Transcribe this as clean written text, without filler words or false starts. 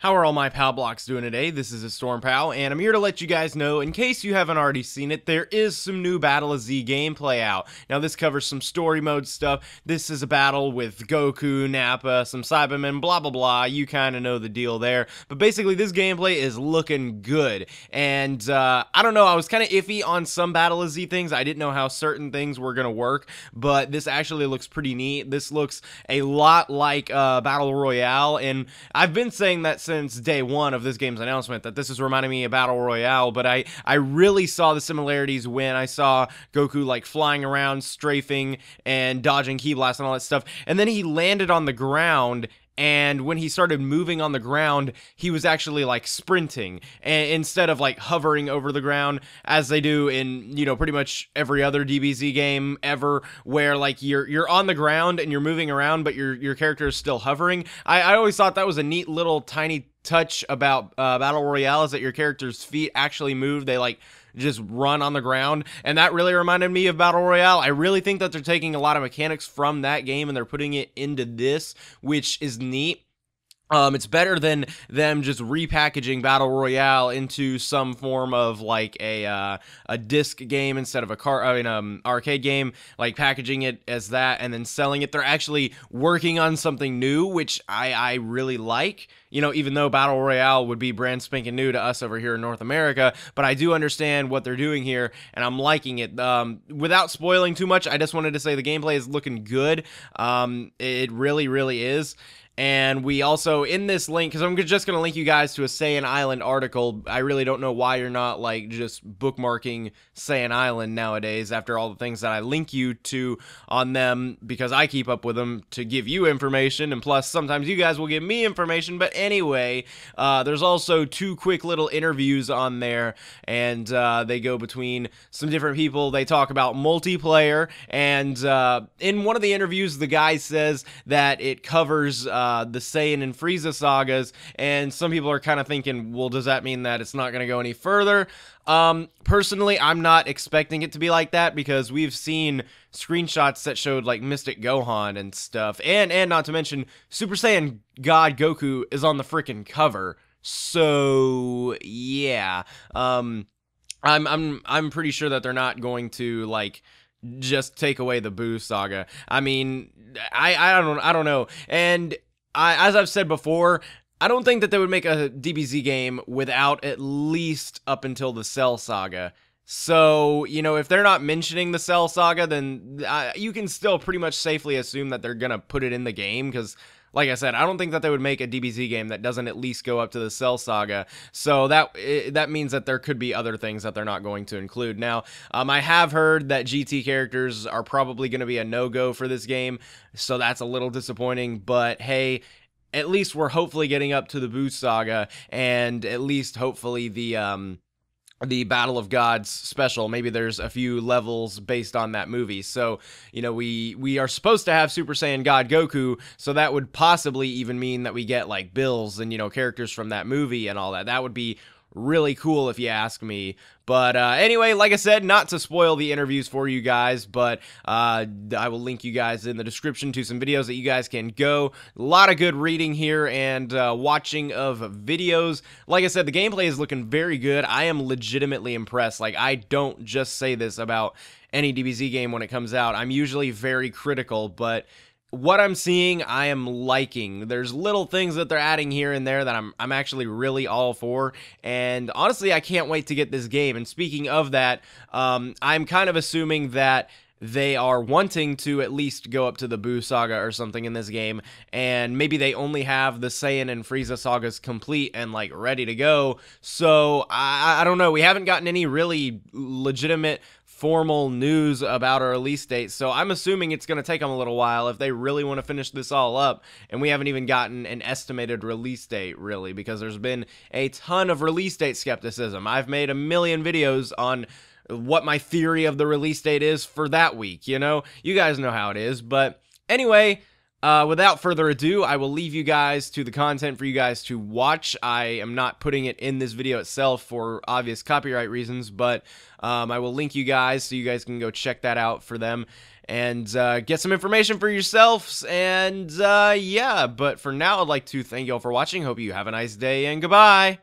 How are all my PAL blocks doing today? This is a Storm Pal, and I'm here to let you guys know, in case you haven't already seen it, there is some new Battle of Z gameplay out. Now, this covers some story mode stuff. This is a battle with Goku, Nappa, some Cybermen, blah blah blah. You kind of know the deal there. But basically, this gameplay is looking good. And I don't know, I was kind of iffy on some Battle of Z things. I didn't know how certain things were going to work, but this actually looks pretty neat. This looks a lot like Battle Royale, and I've been saying that since day one of this game's announcement, that this is reminding me of Battle Royale, but I really saw the similarities when I saw Goku like flying around, strafing, and dodging Ki Blast and all that stuff, and then he landed on the ground. And when he started moving on the ground, he was actually like sprinting instead of like hovering over the ground as they do in, you know, pretty much every other DBZ game ever, where like you're on the ground and you're moving around, but your character is still hovering. I always thought that was a neat little tiny touch about Battle Royale, is that your character's feet actually move. They like just run on the ground, and that really reminded me of Battle Royale. I really think that they're taking a lot of mechanics from that game and they're putting it into this, which is neat. It's better than them just repackaging Battle Royale into some form of like a disc game instead of arcade game, like packaging it as that and then selling it. They're actually working on something new, which I really like. You know, even though Battle Royale would be brand spanking new to us over here in North America, but I do understand what they're doing here, and I'm liking it. Without spoiling too much, I just wanted to say the gameplay is looking good. It really, really is. And we also, in this link, because I'm just going to link you guys to a Saiyan Island article. I really don't know why you're not, like, just bookmarking Saiyan Island nowadays after all the things that I link you to on them, because I keep up with them to give you information, and plus, sometimes you guys will give me information. But anyway, there's also two quick little interviews on there, and they go between some different people. They talk about multiplayer, and in one of the interviews, the guy says that it covers the Saiyan and Frieza sagas, and some people are kind of thinking, well, does that mean that it's not going to go any further? Personally, I'm not expecting it to be like that, because we've seen screenshots that showed like Mystic Gohan and stuff, and not to mention Super Saiyan God Goku is on the freaking cover. So yeah, I'm pretty sure that they're not going to like just take away the Buu saga. I mean, I don't know. And as I've said before, I don't think that they would make a DBZ game without at least up until the Cell saga. So, you know, if they're not mentioning the Cell saga, then you can still pretty much safely assume that they're gonna put it in the game, because like I said, I don't think that they would make a DBZ game that doesn't at least go up to the Cell saga. So that means that there could be other things that they're not going to include. Now, I have heard that GT characters are probably going to be a no-go for this game, so that's a little disappointing. But hey, at least we're hopefully getting up to the Buu saga, and at least hopefully the Battle of Gods special. Maybe there's a few levels based on that movie. So, you know, we are supposed to have Super Saiyan God Goku, so that would possibly even mean that we get like Bills and, you know, characters from that movie and all that. That would be really cool if you ask me. But anyway, like I said, not to spoil the interviews for you guys, but I will link you guys in the description to some videos that you guys can go. A lot of good reading here and watching of videos. Like I said, the gameplay is looking very good. I am legitimately impressed. Like, I don't just say this about any DBZ game when it comes out. I'm usually very critical, but what I'm seeing, I am liking. There's little things that they're adding here and there that I'm actually really all for, and honestly, I can't wait to get this game. And speaking of that, I'm kind of assuming that they are wanting to at least go up to the Buu saga or something in this game, and maybe they only have the Saiyan and Frieza sagas complete and like ready to go. So I don't know. We haven't gotten any really legitimate formal news about a release date, so I'm assuming it's going to take them a little while if they really want to finish this all up, and we haven't even gotten an estimated release date, really, because there's been a ton of release date skepticism. I've made a million videos on what my theory of the release date is for that week, you know? You guys know how it is, but anyway, without further ado, I will leave you guys to the content for you guys to watch. I am not putting it in this video itself for obvious copyright reasons, but I will link you guys so you guys can go check that out for them. and get some information for yourselves. And yeah, but for now, I'd like to thank you all for watching. Hope you have a nice day, and goodbye.